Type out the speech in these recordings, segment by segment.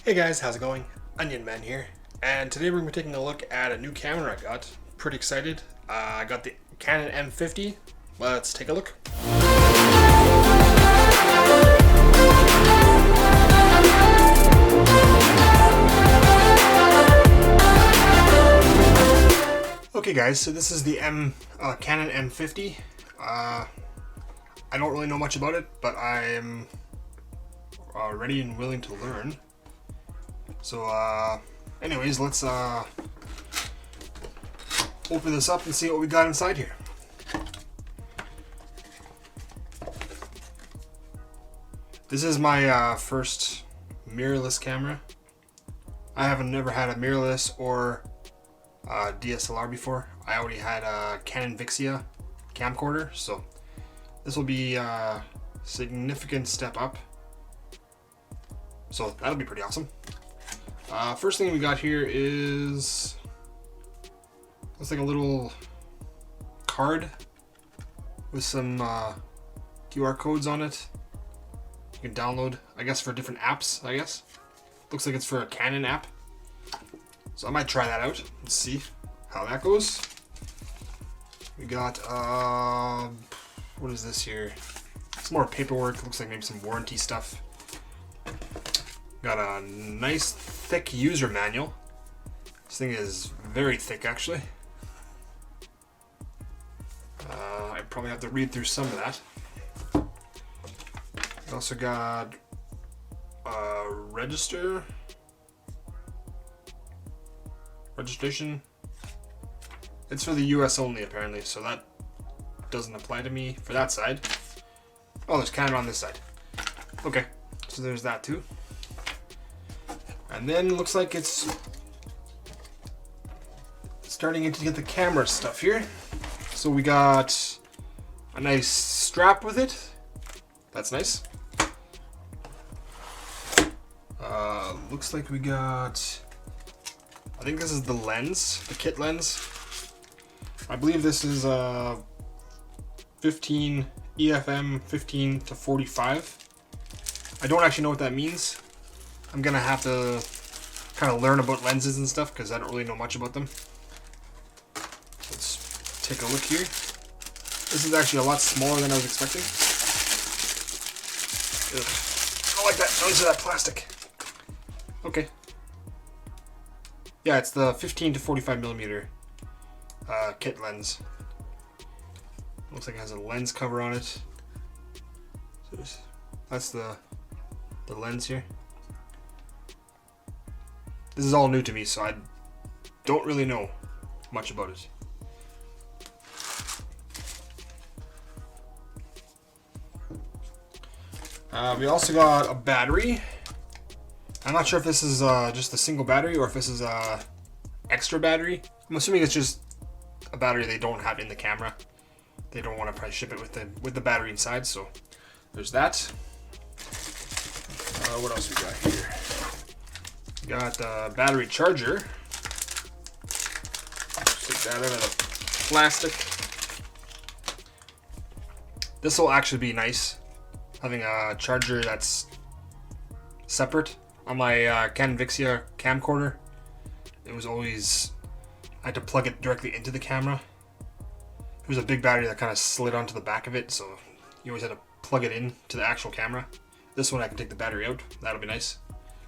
Hey guys, how's it going? Onionmanhd here, and today we're going to be taking a look at a new camera I got. Pretty excited. I got the Canon M50. Let's take a look. Okay guys, so this is the Canon M50. I don't really know much about it, but I'm ready and willing to learn. So anyways, let's open this up and see what we got inside here. This is my first mirrorless camera. I haven't never had a mirrorless or DSLR before. I already had a Canon M50 camcorder, so this will be a significant step up. So that'll be pretty awesome. First thing we got here is, looks like a little card with some QR codes on it. You can download, I guess, for different apps, I guess. Looks like it's for a Canon app. So I might try that out and see how that goes. We got, what is this here? It's more paperwork, looks like maybe some warranty stuff. Got a nice thick user manual. This thing is very thick actually. I probably have to read through some of that. We also got a registration. It's for the US only apparently, so that doesn't apply to me for that side. Oh, there's Canon on this side. Okay, so there's that too. And then looks like it's starting to get the camera stuff here. So we got a nice strap with it. That's nice. Looks like we got, I think this is the lens, the kit lens. I believe this is 15 EFM 15 to 45. I don't actually know what that means. I'm gonna have to kind of learn about lenses and stuff because I don't really know much about them. Let's take a look here. This is actually a lot smaller than I was expecting. Ugh. I don't like that noise of that plastic. Okay. Yeah, it's the 15 to 45 millimeter kit lens. Looks like it has a lens cover on it. So that's the lens here. This is all new to me, so I don't really know much about it. We also got a battery. I'm not sure if this is just a single battery or if this is a extra battery. I'm assuming it's just a battery they don't have in the camera. They don't want to probably ship it with the battery inside, so there's that. What else we got here? We got the battery charger. Take that out of the plastic. This will actually be nice, having a charger that's separate. On my Canon M50 camcorder, it was always, I had to plug it directly into the camera. It was a big battery that kind of slid onto the back of it, so you always had to plug it in to the actual camera. This one I can take the battery out. That'll be nice.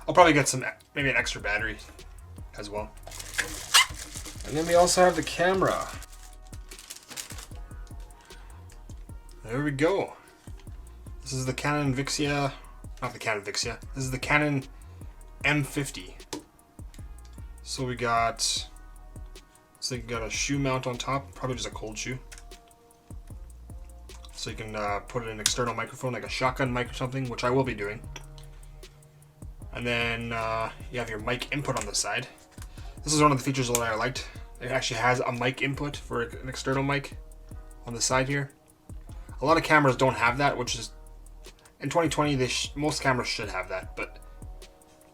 I'll probably get maybe an extra battery as well. And then we also have the camera. There we go. This is the Canon M50, not the Canon M50. This is the Canon M50. So we got, so you got a shoe mount on top, probably just a cold shoe. So you can put in an external microphone, like a shotgun mic or something, which I will be doing. And then you have your mic input on the side. This is one of the features that I liked. It actually has a mic input for an external mic on the side here. A lot of cameras don't have that, which is, in 2020, most cameras should have that, but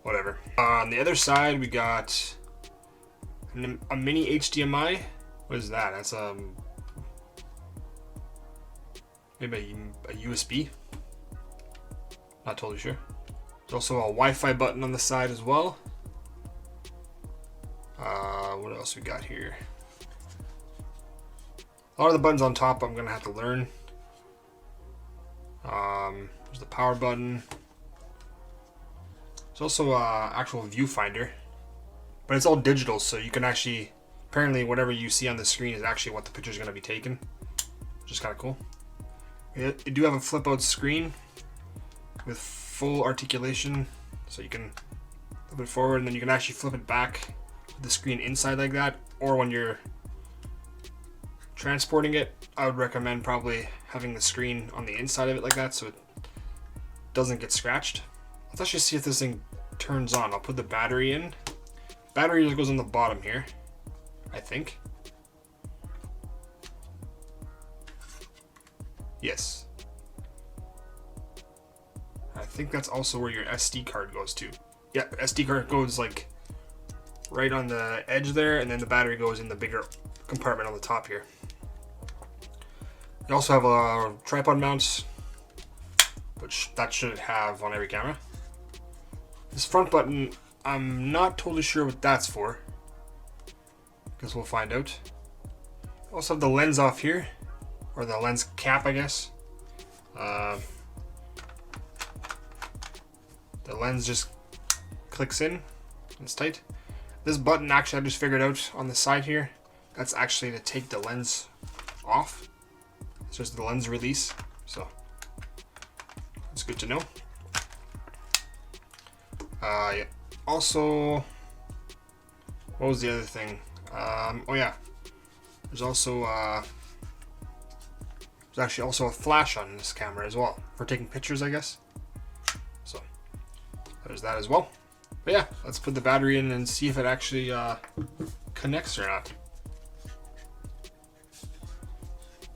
whatever. On the other side, we got a mini HDMI. What is that? That's maybe a USB. Not totally sure. There's also a Wi-Fi button on the side as well. What else we got here? A lot of the buttons on top I'm gonna have to learn. There's the power button. There's also an actual viewfinder, but it's all digital, so you can actually, apparently whatever you see on the screen is actually what the picture is going to be taken, which is kind of cool. You do have a flip out screen with full articulation, so you can flip it forward and then you can actually flip it back with the screen inside like that, or when you're transporting it, I would recommend probably having the screen on the inside of it like that so it doesn't get scratched. Let's actually see if this thing turns on. I'll put the battery in. Battery goes on the bottom here, I think. Yes. I think that's also where your SD card goes to. Yeah, SD card goes like right on the edge there, and then the battery goes in the bigger compartment on the top here. You also have a tripod mount, which that should have on every camera. This front button, I'm not totally sure what that's for. Guess we'll find out. Also have the lens off here, or the lens cap, I guess. The lens just clicks in, it's tight. This button, actually, I just figured out on the side here, that's actually to take the lens off. It's just the lens release, so it's good to know. Yeah. Also, what was the other thing? Oh yeah, there's also there's actually also a flash on this camera as well for taking pictures, I guess. So there's that as well. But yeah, let's put the battery in and see if it actually connects or not.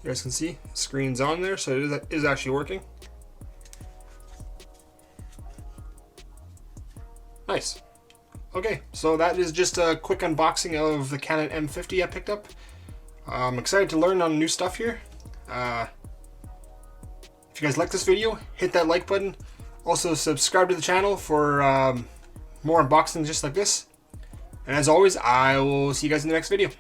You guys can see the screen's on there, so it is actually working. Nice. Okay, so that is just a quick unboxing of the Canon M50 I picked up. I'm excited to learn on new stuff here. If you guys like this video, hit that like button. Also subscribe to the channel for more unboxings just like this. And as always, I will see you guys in the next video.